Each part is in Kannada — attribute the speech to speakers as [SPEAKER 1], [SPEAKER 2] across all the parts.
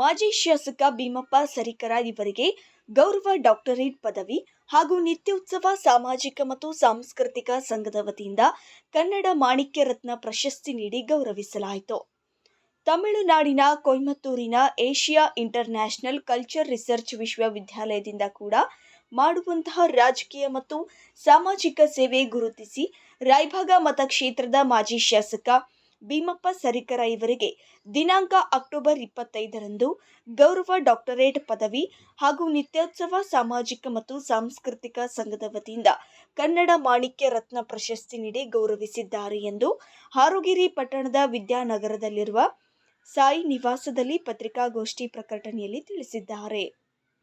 [SPEAKER 1] ಮಾಜಿ ಶಾಸಕ ಭೀಮಪ್ಪ ಸರಿಕರ ಇವರಿಗೆ ಗೌರವ ಡಾಕ್ಟರೇಟ್ ಪದವಿ ಹಾಗೂ ನಿತ್ಯೋತ್ಸವ ಸಾಮಾಜಿಕ ಮತ್ತು ಸಾಂಸ್ಕೃತಿಕ ಸಂಘದ ವತಿಯಿಂದ ಕನ್ನಡ ಮಾಣಿಕ್ಯ ರತ್ನ ಪ್ರಶಸ್ತಿ ನೀಡಿ ಗೌರವಿಸಲಾಯಿತು. ತಮಿಳುನಾಡಿನ ಕೊಯಮತ್ತೂರಿನ ಏಷ್ಯಾ ಇಂಟರ್ನ್ಯಾಷನಲ್ ಕಲ್ಚರ್ ರಿಸರ್ಚ್ ವಿಶ್ವವಿದ್ಯಾಲಯದಿಂದ ಕೂಡ ಮಾಡುವಂತಹ ರಾಜಕೀಯ ಮತ್ತು ಸಾಮಾಜಿಕ ಸೇವೆ ಗುರುತಿಸಿ ರಾಯಭಾಗ ಮತಕ್ಷೇತ್ರದ ಮಾಜಿ ಶಾಸಕ ಭೀಮಪ್ಪ ಸರಿಕರ ಇವರಿಗೆ ದಿನಾಂಕ ಅಕ್ಟೋಬರ್ 25ರಂದು ಗೌರವ ಡಾಕ್ಟರೇಟ್ ಪದವಿ ಹಾಗೂ ನಿತ್ಯೋತ್ಸವ ಸಾಮಾಜಿಕ ಮತ್ತು ಸಾಂಸ್ಕೃತಿಕ ಸಂಘದ ವತಿಯಿಂದ ಕನ್ನಡ ಮಾಣಿಕ್ಯ ರತ್ನ ಪ್ರಶಸ್ತಿ ನೀಡಿ ಗೌರವಿಸಿದ್ದಾರೆ ಎಂದು ಹಾರೋಗಿರಿ ಪಟ್ಟಣದ ವಿದ್ಯಾನಗರದಲ್ಲಿರುವ ಸಾಯಿ ನಿವಾಸದಲ್ಲಿ ಪತ್ರಿಕಾಗೋಷ್ಠಿ ಪ್ರಕಟಣೆಯಲ್ಲಿ ತಿಳಿಸಿದ್ದಾರೆ.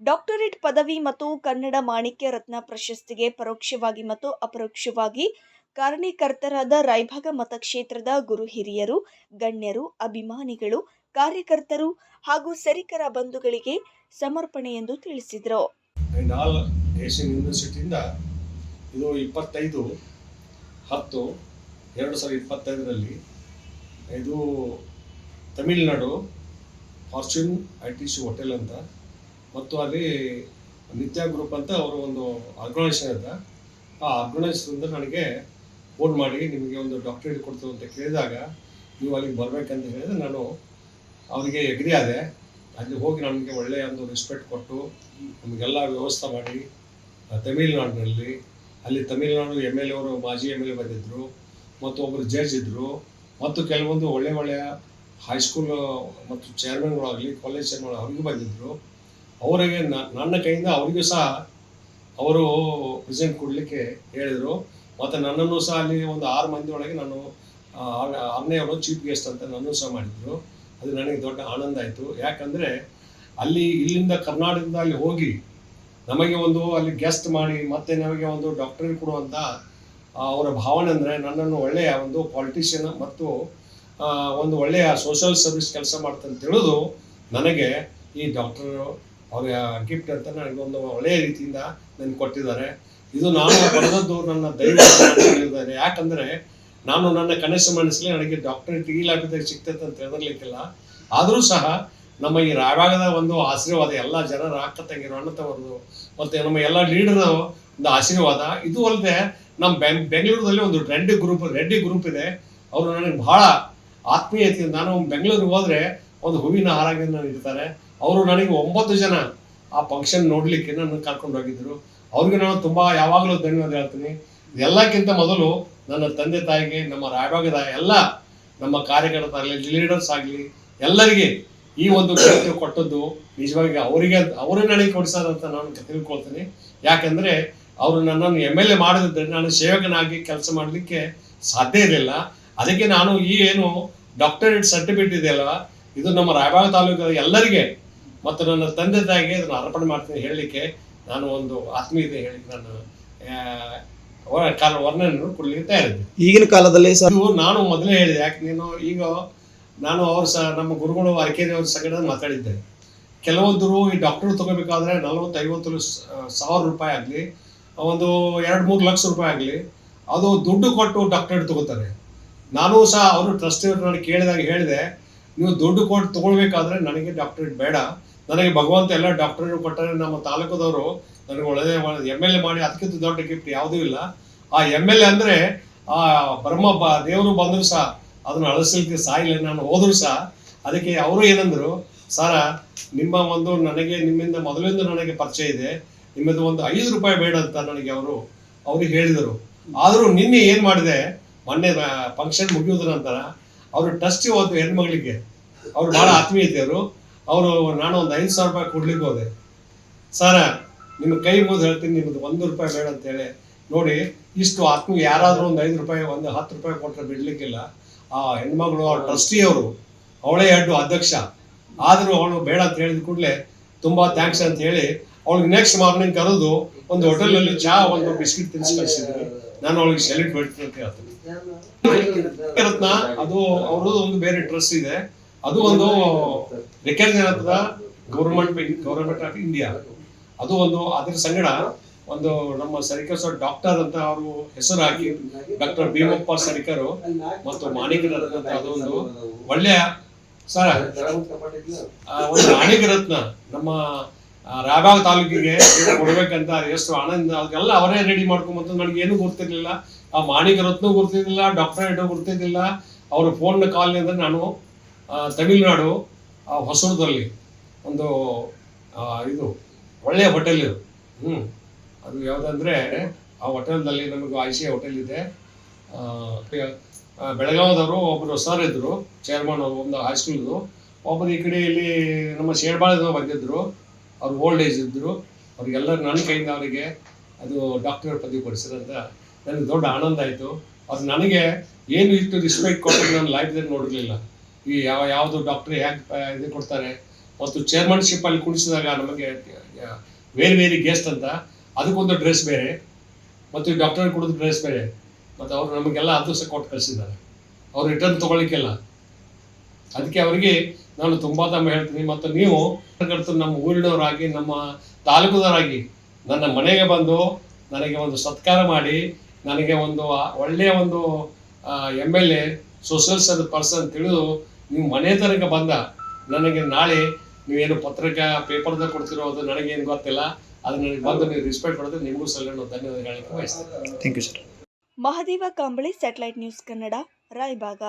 [SPEAKER 1] ಡಾಕ್ಟರೇಟ್ ಪದವಿ ಮತ್ತು ಕನ್ನಡ ಮಾಣಿಕ್ಯ ರತ್ನ ಪ್ರಶಸ್ತಿಗೆ ಪರೋಕ್ಷವಾಗಿ ಮತ್ತು ಅಪರೋಕ್ಷವಾಗಿ ಕಾರಣೀಕರ್ತರಾದ ರಾಯಭಾಗ ಮತಕ್ಷೇತ್ರದ ಗುರು ಹಿರಿಯರು, ಗಣ್ಯರು, ಅಭಿಮಾನಿಗಳು, ಕಾರ್ಯಕರ್ತರು ಹಾಗೂ ಸರಿಕರ ಬಂಧುಗಳಿಗೆ ಸಮರ್ಪಣೆ ಎಂದು ತಿಳಿಸಿದರು.
[SPEAKER 2] ಏಷ್ಯನ್ ಯೂನಿವರ್ಸಿಟಿಯಿಂದ ಇದು 25/10/2025ರಲ್ಲಿ ಇದು ತಮಿಳುನಾಡು ಫಾರ್ಚೂನ್ ITC ಹೋಟೆಲ್ ಅಂತ ಮತ್ತು ಅಲ್ಲಿ ನಿತ್ಯ ಗ್ರೂಪ್ ಅಂತ ಅವರು ಒಂದು ಆರ್ಗನೈಸೇಷನ್ ಇದೆ. ಆ ಆರ್ಗನೈಸೇಷನ್ನಿಂದ ನನಗೆ ಫೋನ್ ಮಾಡಿ ನಿಮಗೆ ಒಂದು ಡಾಕ್ಟರೇಟ್ ಕೊಡ್ತೀವಿ ಅಂತ ಕೇಳಿದಾಗ ನೀವು ಅಲ್ಲಿಗೆ ಬರಬೇಕಂತ ಹೇಳಿದ್ರೆ ನಾನು ಅವರಿಗೆ ಎಗ್ರಿ ಆದೆ. ಅಲ್ಲಿ ಹೋಗಿ ನಮಗೆ ಒಳ್ಳೆಯ ಒಂದು ರೆಸ್ಪೆಕ್ಟ್ ಕೊಟ್ಟು ನಮಗೆಲ್ಲ ವ್ಯವಸ್ಥೆ ಮಾಡಿ ತಮಿಳುನಾಡಿನಲ್ಲಿ ಅಲ್ಲಿ ತಮಿಳುನಾಡು MLA ಅವರು ಮಾಜಿ MLA ಬಂದಿದ್ದರು ಮತ್ತು ಒಬ್ಬರು ಜಡ್ಜ್ ಇದ್ದರು ಮತ್ತು ಕೆಲವೊಂದು ಒಳ್ಳೆಯ ಹೈಸ್ಕೂಲ್ ಮತ್ತು ಚೇರ್ಮನ್ಗಳಾಗಲಿ ಕಾಲೇಜ್ ಚೇರ್ಮನ್ ಅವ್ರಿಗೂ ಬಂದಿದ್ದರು. ಅವರಿಗೆ ನನ್ನ ಕೈಯಿಂದ ಅವರಿಗೂ ಸಹ ಅವರು ಪ್ರೆಸೆಂಟ್ ಕೊಡಲಿಕ್ಕೆ ಹೇಳಿದರು ಮತ್ತು ನನ್ನನ್ನು ಸಹ ಅಲ್ಲಿ ಒಂದು 6 ಮಂದಿ ಒಳಗೆ ನಾನು 6ನೇವರು ಚೀಫ್ ಗೆಸ್ಟ್ ಅಂತ ನನ್ನೂ ಸಹ ಮಾಡಿದರು. ಅದು ನನಗೆ ದೊಡ್ಡ ಆನಂದ ಆಯಿತು. ಯಾಕಂದರೆ ಅಲ್ಲಿ ಇಲ್ಲಿಂದ ಕರ್ನಾಟಕದಿಂದ ಅಲ್ಲಿ ಹೋಗಿ ನಮಗೆ ಒಂದು ಅಲ್ಲಿ ಗೆಸ್ಟ್ ಮಾಡಿ ಮತ್ತೆ ನಮಗೆ ಒಂದು ಡಾಕ್ಟರೇಟ್ ಕೊಡುವಂಥ ಅವರ ಭಾವನೆ ಅಂದರೆ ನನ್ನನ್ನು ಒಳ್ಳೆಯ ಒಂದು ಪಾಲಿಟಿಷಿಯನ್ ಮತ್ತು ಒಂದು ಒಳ್ಳೆಯ ಸೋಷಲ್ ಸರ್ವಿಸ್ ಕೆಲಸ ಮಾಡ್ತಂತ ತಿಳಿದು ನನಗೆ ಈ ಡಾಕ್ಟರ್ ಅವರ ಗಿಫ್ಟ್ ಅಂತ ನನಗೆ ಒಂದು ಒಳ್ಳೆಯ ರೀತಿಯಿಂದ ನನಗೆ ಕೊಟ್ಟಿದ್ದಾರೆ. ಇದು ನಾನು ಬರೆದದ್ದು ನನ್ನ ದೈವ. ಯಾಕಂದರೆ ನಾನು ನನ್ನ ಕನಸು ಮನಸ್ಸಲ್ಲಿ ನನಗೆ ಡಾಕ್ಟರೇಟ್ ಈ ಲ್ಯಾಬ್ದಾಗ ಸಿಗ್ತೈತೆ ಅಂತ ಹೇಳಿರ್ಲಿಕ್ಕಿಲ್ಲ. ಆದರೂ ಸಹ ನಮ್ಮ ಈ ರಾಯಭಾಗದ ಒಂದು ಆಶೀರ್ವಾದ, ಎಲ್ಲ ಜನರ ಅಕ್ಕ ತಂಗಿರು ಅಣ್ಣ ತವರದು ಮತ್ತು ನಮ್ಮ ಎಲ್ಲ ಲೀಡರ್ ಒಂದು ಆಶೀರ್ವಾದ. ಇದು ಅಲ್ಲದೆ ನಮ್ಮ ಬೆಂಗಳೂರಲ್ಲಿ ಒಂದು ರೆಡ್ಡಿ ಗ್ರೂಪ್ ಇದೆ. ಅವರು ನನಗೆ ಬಹಳ ಆತ್ಮೀಯತೆ. ನಾನು ಬೆಂಗಳೂರಿಗೆ ಹೋದರೆ ಒಂದು ಹೂವಿನ ಹಾರಾಗಿನ ಇರ್ತಾರೆ. ಅವರು ನನಗೆ 9 ಜನ ಆ ಫಂಕ್ಷನ್ ನೋಡಲಿಕ್ಕೆ ನನ್ನ ಕರ್ಕೊಂಡು ಹೋಗಿದ್ದರು. ಅವ್ರಿಗೆ ನಾನು ತುಂಬ ಯಾವಾಗಲೂ ಧನ್ಯವಾದ ಹೇಳ್ತೀನಿ. ಎಲ್ಲಕ್ಕಿಂತ ಮೊದಲು ನನ್ನ ತಂದೆ ತಾಯಿಗೆ, ನಮ್ಮ ರಾಯಭಾಗದ ಎಲ್ಲ ನಮ್ಮ ಕಾರ್ಯಕರ್ತರಾಗಲಿ, ಲೀಡರ್ಸ್ ಆಗಲಿ, ಎಲ್ಲರಿಗೆ ಈ ಒಂದು ಕೃತ್ಯ ಕೊಟ್ಟದ್ದು ನಿಜವಾಗಿ ಅವರೇ ನನಗೆ ಕೊಡಿಸೋದಂತ ನಾನು ತಿಳ್ಕೊಳ್ತೀನಿ. ಯಾಕಂದರೆ ಅವರು ನನ್ನನ್ನು MLA ಮಾಡಿದ್ರೆ ನಾನು ಸೇವಕನಾಗಿ ಕೆಲಸ ಮಾಡಲಿಕ್ಕೆ ಸಾಧ್ಯ ಇರಲಿಲ್ಲ. ಅದಕ್ಕೆ ನಾನು ಈ ಏನು ಡಾಕ್ಟರೇಟ್ ಸರ್ಟಿಫಿಕೇಟ್ ಇದೆಯಲ್ಲ, ಇದು ನಮ್ಮ ರಾಯಭಾಗ ತಾಲೂಕದ ಎಲ್ಲರಿಗೆ ಮತ್ತು ನನ್ನ ತಂದೆ ತಾಯಿಗೆ ಅದನ್ನು ಅರ್ಪಣೆ ಮಾಡ್ತೀನಿ ಹೇಳಲಿಕ್ಕೆ ನಾನು ಒಂದು ಆತ್ಮೀಯತೆ ಹೇಳಿಕ್ಕೆ ನಾನು ವರ್ಣನೆ ಕೊಡಲಿಕ್ಕೆ ತಯಾರಿದ್ದೆ.
[SPEAKER 3] ಈಗಿನ ಕಾಲದಲ್ಲಿ
[SPEAKER 2] ನಾನು ಮೊದಲೇ ಹೇಳಿದೆ. ಯಾಕೆ ನಾನು ಅವರು ಸಹ ನಮ್ಮ ಗುರುಗಳು ಅರಕೇರಿ ಅವ್ರ ಸಂಗಡ ಮಾತಾಡಿದ್ದೆ. ಕೆಲವೊಂದರು ಈ ಡಾಕ್ಟರ್ ತೊಗೋಬೇಕಾದ್ರೆ 40-50 ರೂಪಾಯಿ ಆಗಲಿ, ಒಂದು 2-3 ಲಕ್ಷ ರೂಪಾಯಿ ಆಗಲಿ, ಅದು ದುಡ್ಡು ಕೊಟ್ಟು ಡಾಕ್ಟರೇಟ್ ತೊಗೋತಾರೆ. ನಾನು ಸಹ ಅವರು ಟ್ರಸ್ಟಿ ನಾನು ಕೇಳಿದಾಗ ಹೇಳಿದೆ, ನೀವು ದುಡ್ಡು ಕೊಟ್ಟು ತೊಗೊಳ್ಬೇಕಾದ್ರೆ ನನಗೆ ಡಾಕ್ಟರೇಟ್ ಬೇಡ, ನನಗೆ ಭಗವಂತ ಎಲ್ಲ ಡಾಕ್ಟರೇಟ್ ಕೊಟ್ಟರೆ ನಮ್ಮ ತಾಲೂಕದವರು ನನಗೆ ಒಳ್ಳೆಯ MLA ಮಾಡಿ ಅದಕ್ಕಿಂತ ದೊಡ್ಡ ಗಿಫ್ಟ್ ಯಾವುದೂ ಇಲ್ಲ. ಆ MLA ಅಂದರೆ ಆ ದೇವರು ಬಂದರೂ ಸಹ ಅದನ್ನು ಅಳಿಸಲಿಕ್ಕೆ ಸಾಯಿಲ್ಲ. ನಾನು ಹೋದರೂ ಸಹ ಅದಕ್ಕೆ ಅವರು ಏನಂದರು, ಸರ ನಿಮ್ಮ ಒಂದು ನನಗೆ ನಿಮ್ಮಿಂದ ಮೊದಲಿಂದ ನನಗೆ ಪರಿಚಯ ಇದೆ, ನಿಮ್ಮದು ಒಂದು 5 ರೂಪಾಯಿ ಬೇಡ ಅಂತ ನನಗೆ ಅವ್ರಿಗೆ ಹೇಳಿದರು. ಆದರೂ ನಿನ್ನೆ ಏನು ಮಾಡಿದೆ, ಮೊನ್ನೆ ಫಂಕ್ಷನ್ ಮುಗಿಯೋದ್ರ ನಂತರ ಅವರು ಟ್ರಸ್ಟಿ ಹೋದ್ರು ಹೆಣ್ಮಗಳಿಗೆ, ಅವ್ರು ಭಾಳ ಆತ್ಮೀಯತೆಯವರು. ನಾನು ಒಂದು 5,000 ರೂಪಾಯಿ ಕೊಡ್ಲಿಕ್ಕೆ ಹೋದೆ. ಸರ ನಿಮ್ಮ ಕೈ ಮುಗಿದು ಹೇಳ್ತೀನಿ, ನಿಮ್ಮದು 1 ರೂಪಾಯಿ ಬೇಡ ಅಂತೇಳಿ. ನೋಡಿ, ಇಷ್ಟು ಆತ್ಮೀಯ. ಯಾರಾದರೂ ಒಂದು 5 ರೂಪಾಯಿ, ಒಂದು 10 ರೂಪಾಯಿ ಕೊಟ್ಟರೆ ಬಿಡಲಿಕ್ಕಿಲ್ಲ. ಆ ಹೆಣ್ಮಗಳು ಅವ್ರ ಟ್ರಸ್ಟಿಯವರು, ಅವಳೇ ಹೆಡ್ಡು ಅಧ್ಯಕ್ಷ. ಆದರೂ ಅವಳು ಬೇಡ ಅಂತ ಹೇಳಿದ ಕೂಡಲೇ ತುಂಬ ಥ್ಯಾಂಕ್ಸ್ ಅಂತ ಹೇಳಿ ಅವಳಿಗೆ ನೆಕ್ಸ್ಟ್ ಮಾರ್ನಿಂಗ್ ಕರೆದು ಒಂದು ಹೋಟೆಲಲ್ಲಿ ಚಹಾ, ಒಂದು ಬಿಸ್ಕಿಟ್ ತಿನ್ನಿಸಿ ಕಳಿಸಿದ್ರು. ನಾನು ಅವಳಿಗೆ ಸೆಲೆಕ್ಟ್ ಮಾಡ್ತೀನಿ ಅಂತ ಹೇಳ್ತೀನಿ. ರತ್ನ ಅದು ಅವ್ರದ್ದು ಒಂದು ಬೇರೆ ಟ್ರಸ್ಟ್ ಇದೆ. ಅದು ಒಂದು ರಿಕಗ್ನೈಸ್ಡ್ ಗೌರ್ಮೆಂಟ್ ಆಫ್ ಇಂಡಿಯಾ. ಅದು ಒಂದು ಅದರ ಸಂಗಡ ಒಂದು ನಮ್ಮ ಸರಿಕರ್ ಸರ್ ಡಾಕ್ಟರ್ ಅಂತ ಅವರು ಹೆಸರು ಹಾಕಿ ಡಾಕ್ಟರ್ ಭೀಮಪ್ಪ ಸರಿಕರು ಮತ್ತು ಮಾಣಿಕ್ಯ ರತ್ನ ಅಂತ ಅದೊಂದು ಒಳ್ಳೆಯ ಸರ್ ಒಂದು ಮಾಣಿಕ ರತ್ನ ನಮ್ಮ ರಾಯಬಾಗ ತಾಲೂಕಿಗೆ ಕೊಡ್ಬೇಕಂತ ಎಷ್ಟು ಆನಂದ ಅದೆಲ್ಲ ಅವರೇ ರೆಡಿ ಮಾಡ್ಕೊಂಬಂತು. ನನಗೇನು ಗೊತ್ತಿರಲಿಲ್ಲ, ಆ ಮಾಣಿಕ ರತ್ನ ಗೊತ್ತಿರಲಿಲ್ಲ, ಡಾಕ್ಟರೇಟ್ ಗೊತ್ತಿರಲಿಲ್ಲ. ಅವ್ರ ಫೋನ್ ಕಾಲ್ ಅಂದರೆ ನಾನು ತಮಿಳುನಾಡು ಹೊಸೂರದಲ್ಲಿ ಒಂದು ಇದು ಒಳ್ಳೆಯ ಹೋಟೆಲ್ ಇದು, ಅದು ಯಾವುದಂದರೆ ಆ ಹೋಟೆಲ್ನಲ್ಲಿ ನಮಗೆ ICI ಹೋಟೆಲ್ ಇದೆ. ಬೆಳಗಾವದವರು ಒಬ್ಬರು ಸರ್ ಇದ್ದರು, ಚೇರ್ಮನ್ ಅವರು ಒಂದು ಹೈಸ್ಕೂಲ್ದು. ಒಬ್ಬರು ಈ ಕಡೆ ಇಲ್ಲಿ ನಮ್ಮ ಶೇರ್ಬಾಳದವರು ಬಂದಿದ್ದರು, ಅವ್ರು ಓಲ್ಡ್ ಏಜ್ ಇದ್ದರು. ಅವ್ರಿಗೆಲ್ಲರೂ ನನ್ನ ಕೈಯಿಂದ ಅವರಿಗೆ ಅದು ಡಾಕ್ಟರ್ ಪದವಿ ಕೊಡಿಸಿದಂತ ನನಗೆ ದೊಡ್ಡ ಆನಂದ ಆಯಿತು. ಅದು ನನಗೆ ಏನು ಇಷ್ಟು ರಿಸ್ಪೆಕ್ಟ್ ಕೊಟ್ಟರೆ ನನ್ನ ಲೈಫ್ದಲ್ಲಿ ನೋಡಿರಲಿಲ್ಲ. ಈ ಯಾವುದು ಡಾಕ್ಟ್ರ್ ಹೇಗೆ ಇದು ಕೊಡ್ತಾರೆ, ಮತ್ತು ಚೇರ್ಮನ್ಶಿಪ್ಪಲ್ಲಿ ಕುಣಿಸಿದಾಗ ನಮಗೆ ವೇರಿ ಗೆಸ್ಟ್ ಅಂತ ಅದಕ್ಕೊಂದು ಡ್ರೆಸ್ ಬೇರೆ, ಮತ್ತು ಈ ಡಾಕ್ಟರ್ ಕೊಡೋದು ಡ್ರೆಸ್ ಬೇರೆ. ಮತ್ತು ಅವರು ನಮಗೆಲ್ಲ ಅದು ಸಹ ಕೊಟ್ಟು ಕಳಿಸಿದ್ದಾರೆ, ಅವ್ರು ರಿಟರ್ನ್ ತೊಗೊಳ್ಳಿಕ್ಕೆಲ್ಲ. ಅದಕ್ಕೆ ಅವರಿಗೆ ನಾನು ತುಂಬ ಹೇಳ್ತೀನಿ. ಮತ್ತು ನೀವು ನಮ್ಮ ಊರಿನವರಾಗಿ, ನಮ್ಮ ತಾಲೂಕುದವರಾಗಿ ನನ್ನ ಮನೆಗೆ ಬಂದು ನನಗೆ ಒಂದು ಸತ್ಕಾರ ಮಾಡಿ, ನನಗೆ ಒಂದು ಒಳ್ಳೆಯ ಒಂದು MLA ಸೋಷಿಯಲ್ ಸರ್ವಿಸ್ ಪರ್ಸನ್ ತಿಳಿದು ನೀವು ಮನೆ ತನಕ ಬಂದ ನನಗೆ ನಾಳೆ ನೀವೇನು ಪತ್ರಿಕಾ ಪೇಪರ್ದಾಗ ಕೊಡ್ತಿರೋ ಅದು ನನಗೇನು ಗೊತ್ತಿಲ್ಲ. ಅದು ನನಗೆ ಬಂದು ನೀವು ರೆಸ್ಪೆಕ್ಟ್ ಕೊಡೋದು ನಿಮಗೂ ಸಲ ಧನ್ಯವಾದ ಹೇಳಲಿಕ್ಕೆ ಬಯಸ್ತೇನೆ.
[SPEAKER 3] Thank you sir.
[SPEAKER 1] Mahadeva Kambali, satellite news Kannada, Raybag.